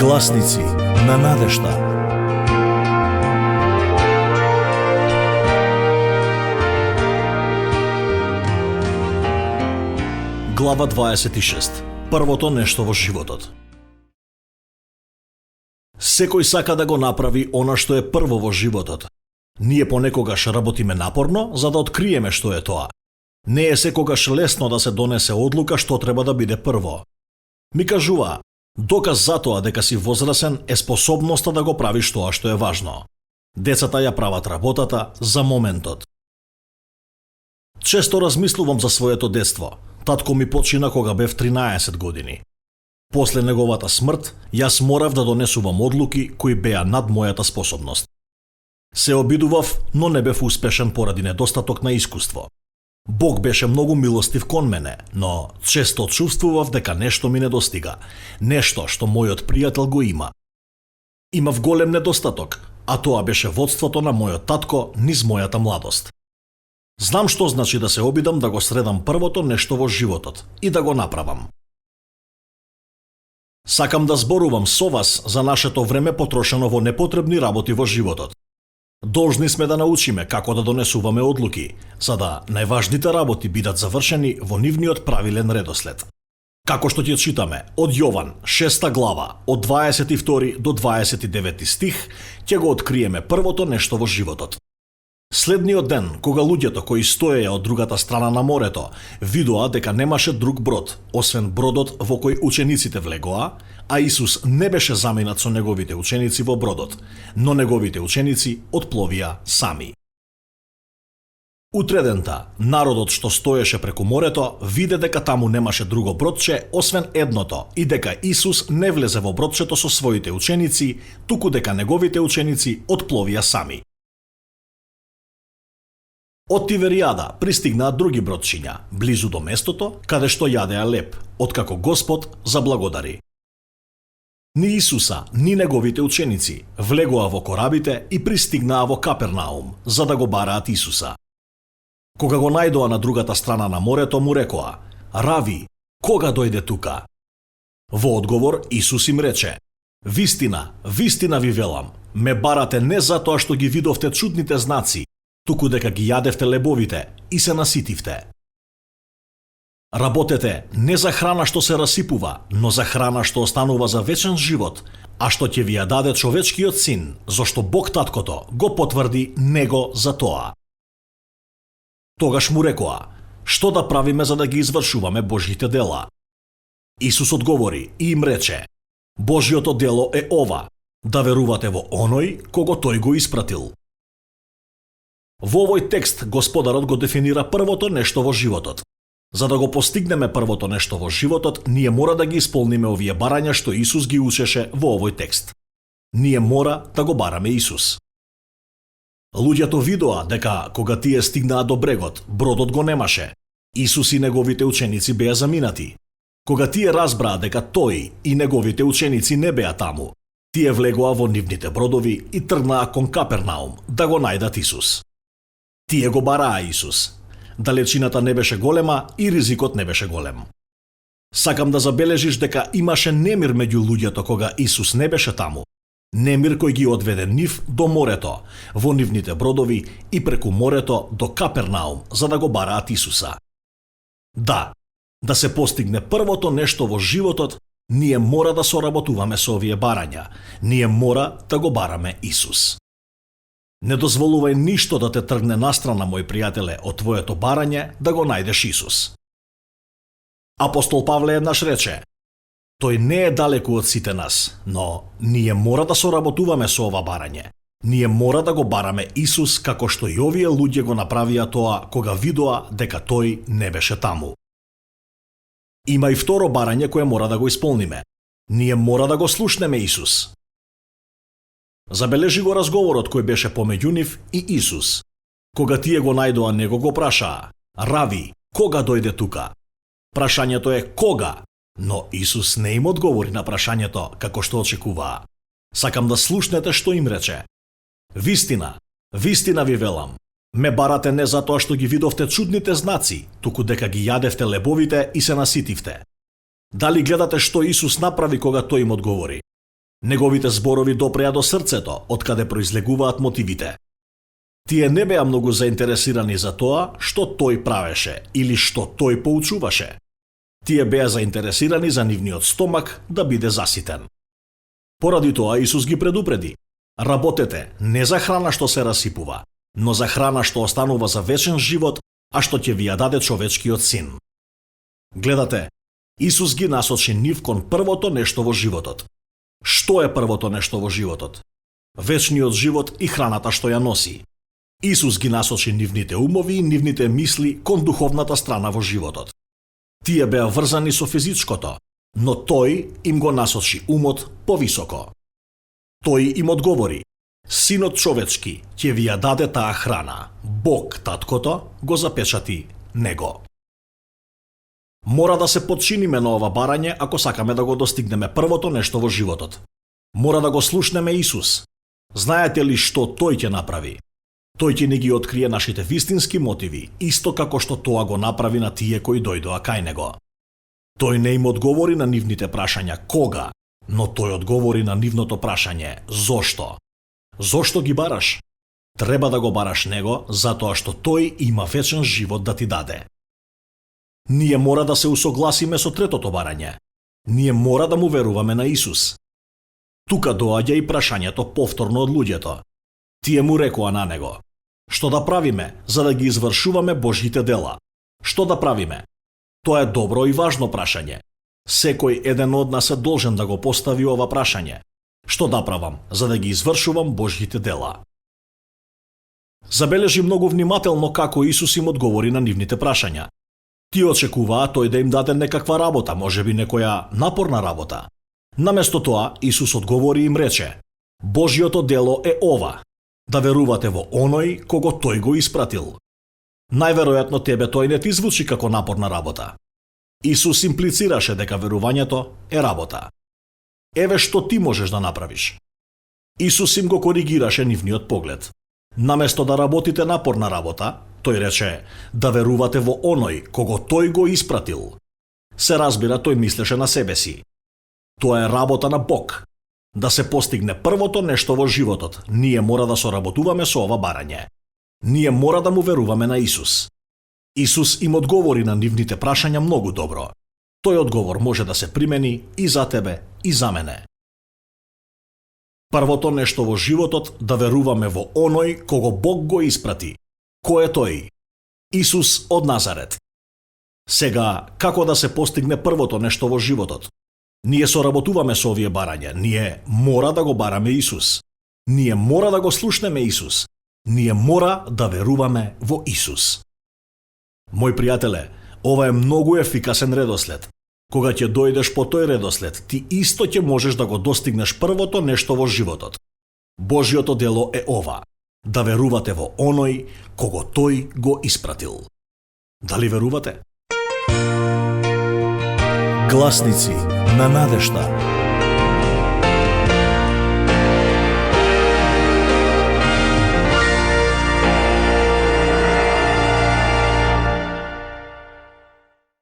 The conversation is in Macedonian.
Гласници на надежта. Глава 26. Првото нешто во животот. Секој сака да го направи она што е прво во животот. Ние понекогаш работиме напорно за да откриеме што е тоа. Не е секогаш лесно да се донесе одлука што треба да биде прво. Ми кажува, доказ за тоа дека си возрасен е способноста да го правиш тоа што е важно. Децата ја прават работата за моментот. Често размислувам за своето детство. Татко ми почина кога бев 13 години. После неговата смрт, јас морав да донесувам одлуки кои беа над мојата способност. Се обидував, но не бев успешен поради недостаток на искуство. Бог беше многу милостив кон мене, но често чувствував дека нешто ми недостига, нешто што мојот пријател го има. Имав голем недостаток, а тоа беше водството на мојот татко низ мојата младост. Знам што значи да се обидам да го средам првото нешто во животот и да го направам. Сакам да зборувам со вас за нашето време потрошено во непотребни работи во животот. Должни сме да научиме како да донесуваме одлуки, за да најважните работи бидат завршени во нивниот правилен редослед. Како што ќе читаме од Јован, 6 глава, од 22 до 29 стих, ќе го откриеме првото нешто во животот. Следниот ден, кога луѓето кои стоеја од другата страна на морето, видоа дека немаше друг брод, освен бродот во кој учениците влегоа, а Исус не беше заминат со неговите ученици во бродот, но неговите ученици отпловија сами. Утредента, народот што стоеше преку морето, виде дека таму немаше друго бродче, освен едното, и дека Исус не влезе во бродчето со своите ученици, туку дека неговите ученици отпловија сами. Од Тиверијада пристигнаа други бродчиња, близу до местото, каде што јадеа леб, откако Господ заблагодари. Ни Исуса, ни неговите ученици влегоа во корабите и пристигнаа во Капернаум, за да го бараат Исуса. Кога го најдоа на другата страна на морето, му рекоа: "Рави, кога дојде тука?" Во одговор Исус им рече: "Вистина, вистина ви велам, ме барате не затоа што ги видовте чудните знаци, туку дека ги јадевте лебовите и се наситивте. Работете не за храна што се расипува, но за храна што останува за вечен живот, а што ќе ви ја даде човечкиот син, зашто Бог таткото го потврди него за тоа." Тогаш му рекоа: "Што да правиме за да ги извршуваме Божјите дела?" Исус одговори и им рече: "Божјото дело е ова, да верувате во оној кого тој го испратил." Во овој текст Господарот го дефинира првото нешто во животот. За да го постигнеме првото нешто во животот, ние мора да ги исполниме овие барања што Исус ги учеше во овој текст. Ние мора да го бараме Исус. Луѓето видоа дека кога тие стигнаа до брегот, бродот го немаше. Исус и неговите ученици беа заминати. Кога тие разбраа дека тој и неговите ученици не беа таму, тие влегоа во нивните бродови и тргнаа кон Капернаум да го најдат Исус. Тие го бараа Исус. Далечината не беше голема и ризикот не беше голем. Сакам да забележиш дека имаше немир меѓу луѓето кога Исус не беше таму. Немир кој ги одведе нив до морето, во нивните бродови и преку морето до Капернаум, за да го бараат Исуса. Да се постигне првото нешто во животот, ние мора да соработуваме со овие барања. Ние мора да го бараме Исус. Не дозволувај ништо да те тргне настрана, мој пријателе, од твоето барање да го најдеш Исус. Апостол Павле еднаш рече: "Тој не е далеку од сите нас, но ние мора да соработуваме со ова барање. Ние мора да го бараме Исус како што и овие луѓе го направија тоа кога видоа дека тој не беше таму." Има и второ барање кое мора да го исполниме. Ние мора да го слушнеме Исус. Забележи го разговорот кој беше помеѓу нив и Исус. Кога тие го најдоа него, го прашаа: "Рави, кога дојде тука?" Прашањето е кога, но Исус не им одговори на прашањето како што очекуваа. Сакам да слушнете што им рече: "Вистина, вистина ви велам, ме барате не затоа што ги видовте чудните знаци, туку дека ги јадевте лебовите и се наситивте." Дали гледате што Исус направи кога тој им одговори? Неговите зборови допреа до срцето, од каде произлегуваат мотивите. Тие не беа многу заинтересирани за тоа што тој правеше или што тој поучуваше. Тие беа заинтересирани за нивниот стомак да биде заситен. Поради тоа Исус ги предупреди: работете не за храна што се расипува, но за храна што останува за вечен живот, а што ќе ви ја даде човечкиот син. Гледате, Исус ги насочи нив кон првото нешто во животот. Што е првото нешто во животот? Вечниот живот и храната што ја носи. Исус ги насочи нивните умови и нивните мисли кон духовната страна во животот. Тие беа врзани со физичкото, но тој им го насочи умот повисоко. Тој им одговори: Синот човечки ќе ви ја даде таа храна. Бог, таткото, го запечати него. Мора да се подчиниме на ова барање ако сакаме да го достигнеме првото нешто во животот. Мора да го слушнеме Исус. Знаете ли што тој ќе направи? Тој ќе ни ги открие нашите вистински мотиви, исто како што тоа го направи на тие кои дојдоа кај него. Тој не им одговори на нивните прашања кога, но тој одговори на нивното прашање зошто. Зошто ги бараш? Треба да го бараш него затоа што тој има вечен живот да ти даде. Ние мора да се усогласиме со третото барање. Ние мора да му веруваме на Исус. Тука доаѓа и прашањето повторно од луѓето. Тие му рекоа на него: што да правиме за да ги извршуваме Божјите дела? Што да правиме? Тоа е добро и важно прашање. Секој еден од нас е должен да го постави ова прашање. Што да правам за да ги извршувам Божјите дела? Забележи многу внимателно како Исус им одговори на нивните прашања. Тие очекуваа тој да им даде некаква работа, можеби некоја напорна работа. Наместо тоа, Исус одговори и им рече: Божјото дело е ова, да верувате во оној кого тој го испратил. Најверојатно тебе тој не ти звучи како напорна работа. Исус имплицираше дека верувањето е работа. Еве што ти можеш да направиш. Исус им го коригираше нивниот поглед. Наместо да работите напорна работа, тој рече да верувате во оној кого тој го испратил. Се разбира, тој мислеше на себе си. Тоа е работа на Бог. Да се постигне првото нешто во животот, ние мора да соработуваме со ова барање. Ние мора да му веруваме на Исус. Исус им одговори на нивните прашања многу добро. Тој одговор може да се примени и за тебе, и за мене. Првото нешто во животот да веруваме во оној кого Бог го испрати. Кој е тој? Исус од Назарет. Сега, како да се постигне првото нешто во животот? Ние соработуваме со овие барања. Ние мора да го бараме Исус. Ние мора да го слушнеме Исус. Ние мора да веруваме во Исус. Мој пријателе, ова е многу ефикасен редослед. Кога ќе дојдеш по тој редослед, ти исто ќе можеш да го достигнеш првото нешто во животот. Божјото дело е ова: да верувате во оној кого тој го испратил. Дали верувате? Гласници на надежта.